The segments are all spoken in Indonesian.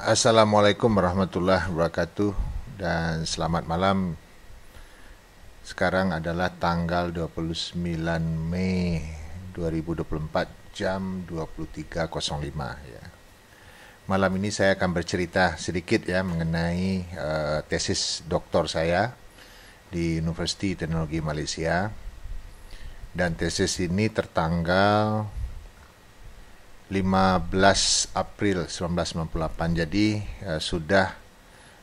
Assalamualaikum warahmatullahi wabarakatuh dan selamat malam. Sekarang adalah tanggal 29 Mei 2024 jam 23.05 ya. Malam ini saya akan bercerita sedikit ya mengenai tesis doktor saya di Universiti Teknologi Malaysia. Dan tesis ini tertanggal 15 April 1998, jadi sudah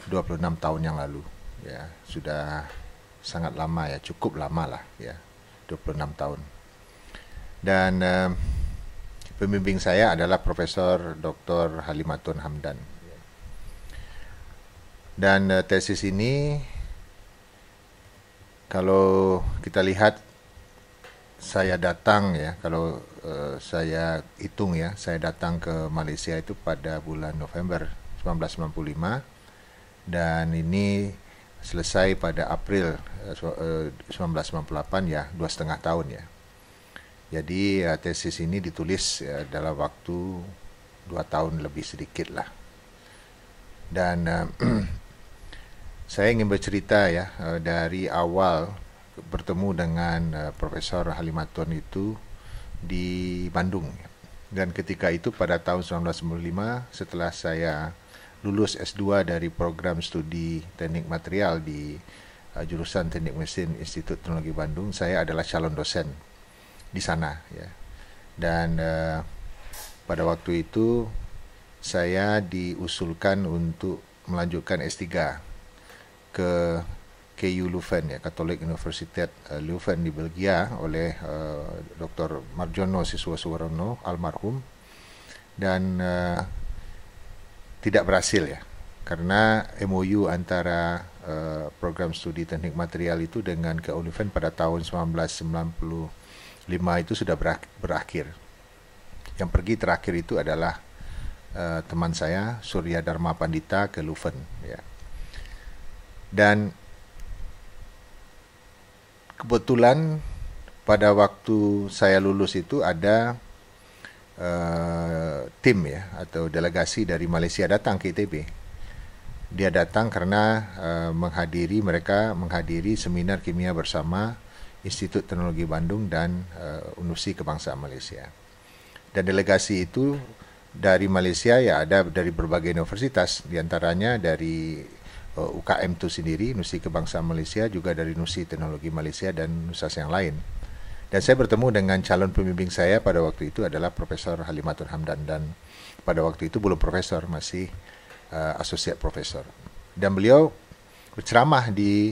26 tahun yang lalu ya, sudah sangat lama ya, cukup lama lah ya, 26 tahun. Dan pembimbing saya adalah Profesor Dr. Halimatun Hamdan. Dan tesis ini kalau kita lihat, saya datang ya, kalau saya hitung ya, saya datang ke Malaysia itu pada bulan November 1995 dan ini selesai pada April 1998 ya, 2,5 tahun ya. Jadi tesis ini ditulis dalam waktu 2 tahun lebih sedikit lah. Dan saya ingin bercerita ya dari awal bertemu dengan Profesor Halimatun itu di Bandung. Dan ketika itu pada tahun 1995, setelah saya lulus S2 dari program studi teknik material di jurusan Teknik Mesin Institut Teknologi Bandung, saya adalah calon dosen di sana ya. Dan pada waktu itu saya diusulkan untuk melanjutkan S3 ke KU Leuven ya, Catholic Universiteit Leuven di Belgia oleh Dr. Marjono Siswosuwarno almarhum, dan tidak berhasil ya, karena MOU antara program studi teknik material itu dengan KU Leuven pada tahun 1995 itu sudah berakhir. Yang pergi terakhir itu adalah teman saya Surya Dharma Pandita ke Leuven ya. Dan kebetulan pada waktu saya lulus itu ada tim ya, atau delegasi dari Malaysia datang ke ITB. Dia datang karena mereka menghadiri seminar kimia bersama Institut Teknologi Bandung dan Universiti Kebangsaan Malaysia. Dan delegasi itu dari Malaysia ya, ada dari berbagai universitas, diantaranya dari UKM itu sendiri, Universiti Kebangsaan Malaysia, juga dari Universiti Teknologi Malaysia dan universitas yang lain. Dan saya bertemu dengan calon pembimbing saya pada waktu itu adalah Profesor Halimatun Hamdan, dan pada waktu itu belum profesor, masih associate profesor. Dan beliau berceramah di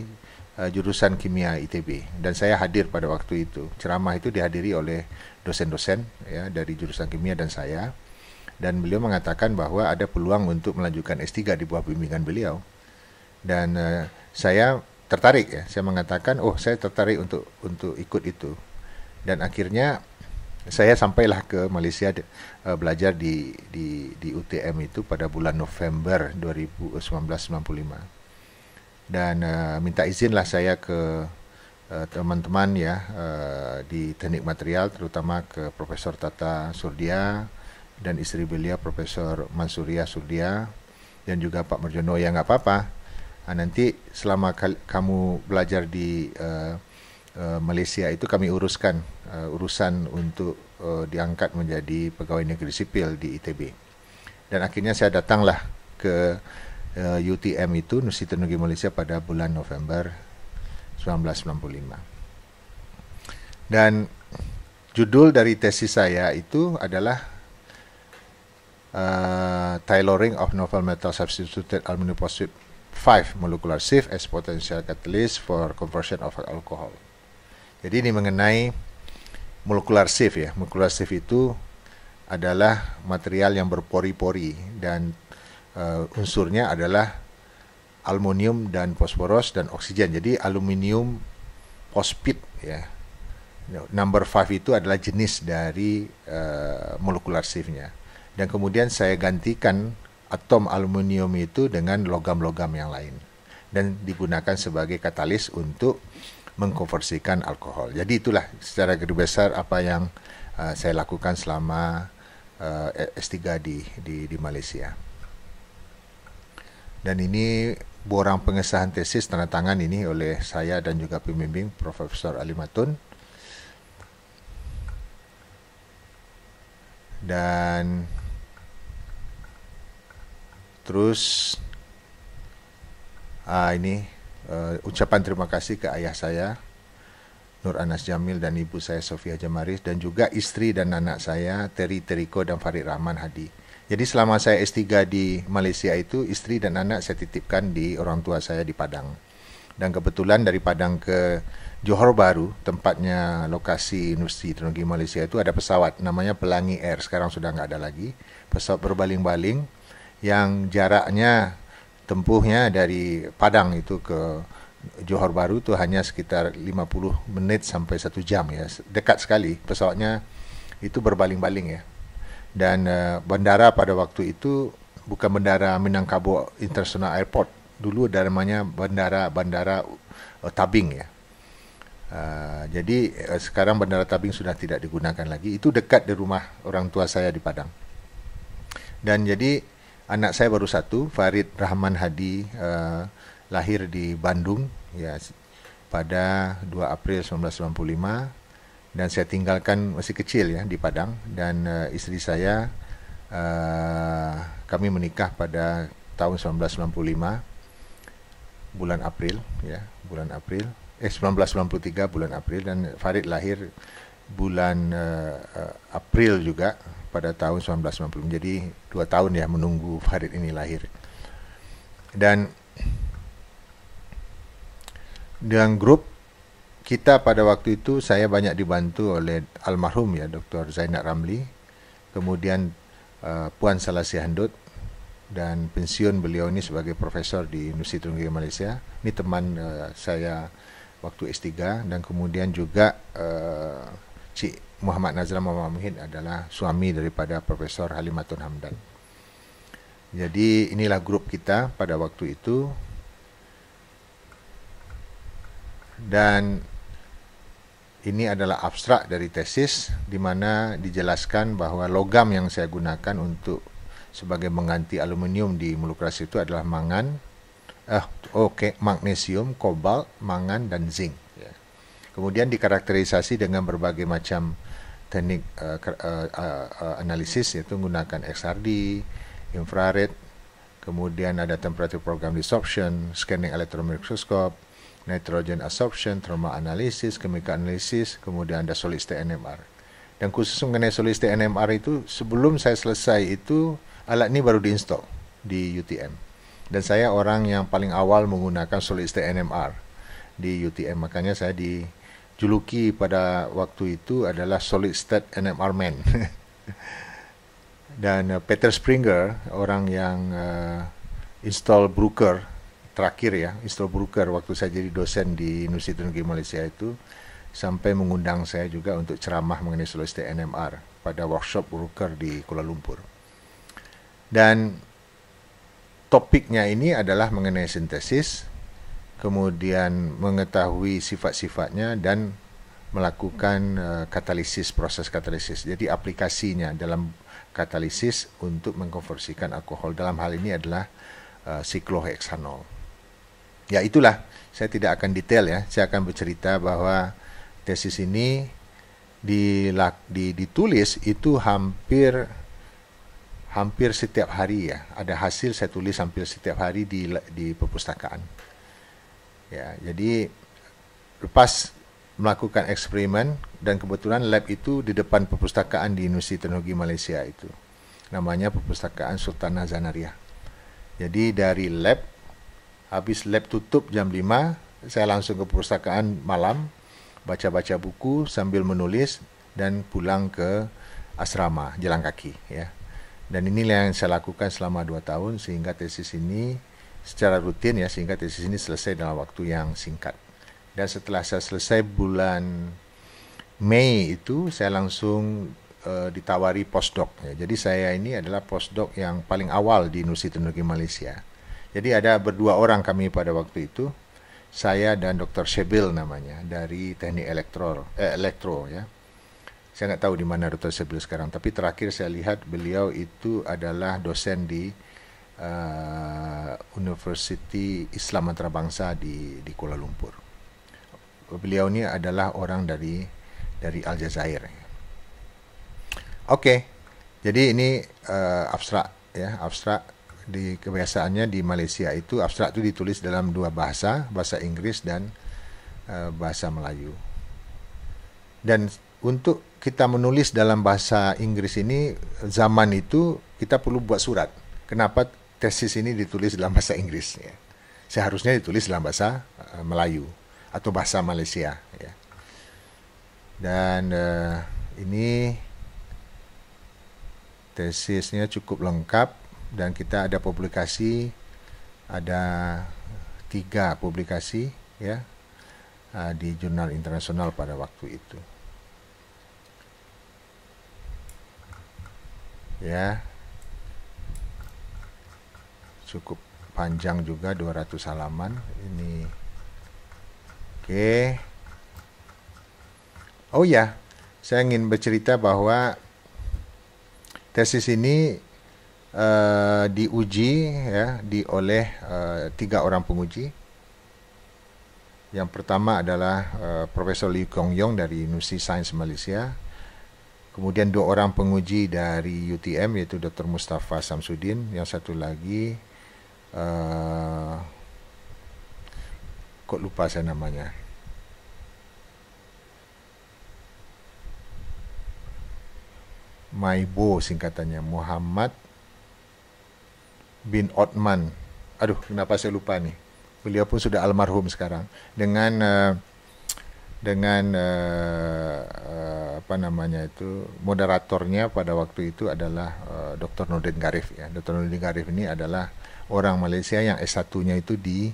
jurusan kimia ITB, dan saya hadir pada waktu itu. Ceramah itu dihadiri oleh dosen-dosen ya dari jurusan kimia dan saya, dan beliau mengatakan bahwa ada peluang untuk melanjutkan S3 di bawah bimbingan beliau. Dan saya tertarik ya, saya mengatakan saya tertarik untuk ikut itu. Dan akhirnya saya sampailah ke Malaysia belajar di UTM itu pada bulan November 1995. Dan minta izinlah saya ke teman-teman ya di teknik material, terutama ke Profesor Tata Surdia dan istri beliau Profesor Mansuria Surdia, dan juga Pak Marjono. Ya nggak apa-apa, nanti selama kamu belajar di Malaysia itu kami uruskan urusan untuk diangkat menjadi pegawai negeri sipil di ITB. Dan akhirnya saya datanglah ke UTM itu, Universiti Teknologi Malaysia, pada bulan November 1995. Dan judul dari tesis saya itu adalah Tailoring of Novel Metal Substituted Aluminum Phosphate 5 Molecular Sieve as Potential Catalyst for Conversion of Alcohol. Jadi ini mengenai molecular sieve ya. Molecular sieve itu adalah material yang berpori-pori, dan unsurnya adalah aluminium dan fosforos dan oksigen. Jadi aluminium phosphate ya. Number 5 itu adalah jenis dari molecular sieve-nya. Dan kemudian saya gantikan atom aluminium itu dengan logam-logam yang lain, dan digunakan sebagai katalis untuk mengkonversikan alkohol. Jadi itulah secara garis besar apa yang saya lakukan selama S3 di Malaysia. Dan ini borang pengesahan tesis tanda tangan ini oleh saya dan juga pembimbing Profesor Ali Matun. Dan terus ini ucapan terima kasih ke ayah saya Nur Anas Jamil dan ibu saya Sofia Jamaris, dan juga istri dan anak saya Terry Teriko dan Farid Rahman Hadi. Jadi selama saya S3 di Malaysia itu, istri dan anak saya titipkan di orang tua saya di Padang. Dan kebetulan dari Padang ke Johor Bahru, tempatnya lokasi Universiti Teknologi Malaysia itu, ada pesawat namanya Pelangi Air, sekarang sudah nggak ada lagi. Pesawat berbaling-baling yang jaraknya tempuhnya dari Padang itu ke Johor Bahru itu hanya sekitar 50 menit sampai 1 jam ya. Dekat sekali, pesawatnya itu berbaling-baling ya. Dan bandara pada waktu itu bukan bandara Minangkabau International Airport. Dulu namanya bandara Tabing ya. Jadi sekarang bandara Tabing sudah tidak digunakan lagi. Itu dekat di rumah orang tua saya di Padang. Dan jadi anak saya baru satu, Farid Rahman Hadi, lahir di Bandung ya pada 2 April 1995, dan saya tinggalkan masih kecil ya di Padang. Dan istri saya, kami menikah pada tahun 1995 bulan April ya, 1993 bulan April, dan Farid lahir bulan April juga pada tahun 1990. Jadi 2 tahun ya menunggu Farid ini lahir. Dan dengan grup kita pada waktu itu, saya banyak dibantu oleh almarhum ya Dr. Zainab Ramli, kemudian Puan Salasi Handut, dan pensiun beliau ini sebagai profesor di Universiti Teknologi Malaysia. Ini teman saya waktu S3, dan kemudian juga Cik Muhammad Nazra Muhammad Muhid adalah suami daripada Profesor Halimatun Hamdan. Jadi inilah grup kita pada waktu itu. Dan ini adalah abstrak dari tesis, di mana dijelaskan bahwa logam yang saya gunakan untuk sebagai mengganti aluminium di molekular itu adalah magnesium, kobalt, mangan, dan zinc. Kemudian dikarakterisasi dengan berbagai macam teknik analisis, yaitu menggunakan XRD, infrared, kemudian ada temperature program desorption, scanning electron microscope, nitrogen absorption, thermal analysis, chemical analysis, kemudian ada solid state NMR. Dan khusus mengenai solid state NMR itu, sebelum saya selesai itu, alat ini baru diinstal di UTM. Dan saya orang yang paling awal menggunakan solid state NMR di UTM. Makanya saya dijuluki pada waktu itu adalah solid state NMR man. Dan Peter Springer, orang yang install Bruker terakhir ya, install Bruker waktu saya jadi dosen di Universiti Teknologi Malaysia itu, sampai mengundang saya juga untuk ceramah mengenai solid state NMR pada workshop Bruker di Kuala Lumpur. Dan topiknya ini adalah mengenai sintesis, kemudian mengetahui sifat-sifatnya, dan melakukan katalisis, proses katalisis. Jadi aplikasinya dalam katalisis untuk mengkonversikan alkohol, dalam hal ini adalah sikloheksanol. Ya itulah, saya tidak akan detail ya, saya akan bercerita bahwa tesis ini ditulis itu hampir setiap hari ya. Ada hasil saya tulis hampir setiap hari di perpustakaan. Ya, jadi lepas melakukan eksperimen, dan kebetulan lab itu di depan perpustakaan di Universiti Teknologi Malaysia itu. Namanya Perpustakaan Sultanah Zanariah. Jadi dari lab, habis lab tutup jam 5, saya langsung ke perpustakaan malam, baca-baca buku sambil menulis, dan pulang ke asrama, jalan kaki ya. Dan inilah yang saya lakukan selama 2 tahun, sehingga tesis ini secara rutin ya, sehingga tesis ini selesai dalam waktu yang singkat. Dan setelah saya selesai bulan Mei itu, saya langsung ditawari postdoc ya. Jadi saya ini adalah postdoc yang paling awal di Universiti Teknologi Malaysia. Jadi ada berdua orang kami pada waktu itu, saya dan Dr. Shebil namanya, dari teknik elektro ya. Saya nggak tahu di mana Dr. Shebil sekarang, tapi terakhir saya lihat beliau itu adalah dosen di Universiti Islam Antarabangsa di Kuala Lumpur. Beliau ni adalah orang dari Aljazair. Okey, jadi ini abstrak ya, abstrak di kebiasaannya di Malaysia itu abstrak itu ditulis dalam dua bahasa Inggris dan bahasa Melayu. Dan untuk kita menulis dalam bahasa Inggris ini, zaman itu kita perlu buat surat. Kenapa tesis ini ditulis dalam bahasa Inggris? Ya. Seharusnya ditulis dalam bahasa Melayu atau bahasa Malaysia. Ya. Dan ini tesisnya cukup lengkap dan kita ada publikasi, ada 3 publikasi ya di jurnal internasional pada waktu itu. Ya, cukup panjang juga, 200 halaman ini. Oke. Oh ya, saya ingin bercerita bahwa tesis ini diuji ya oleh 3 orang penguji. Yang pertama adalah Profesor Lee Keong Yong dari Universiti Sains Malaysia. Kemudian 2 orang penguji dari UTM, yaitu Dr. Mustafa Samsudin. Yang satu lagi, kok lupa saya namanya. Maibo singkatannya, Muhammad bin Othman. Aduh, kenapa saya lupa nih. Beliau pun sudah almarhum sekarang. Dengan apa namanya itu, moderatornya pada waktu itu adalah Dr. Nordin Garif ya. Dr. Nordin Garif ini adalah orang Malaysia yang S1-nya itu di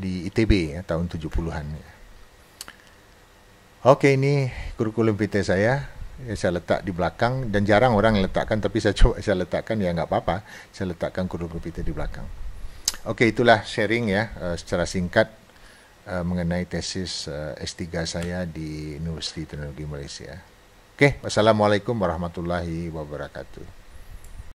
ITB ya, tahun 70-an ya. Oke, ini kurikulum PT saya. Saya letak di belakang dan jarang orang letakkan, tapi saya letakkan ya, nggak apa-apa. Saya letakkan kurikulum PT di belakang. Oke, itulah sharing ya secara singkat mengenai tesis S3 saya di Universiti Teknologi Malaysia. Oke, wassalamualaikum warahmatullahi wabarakatuh.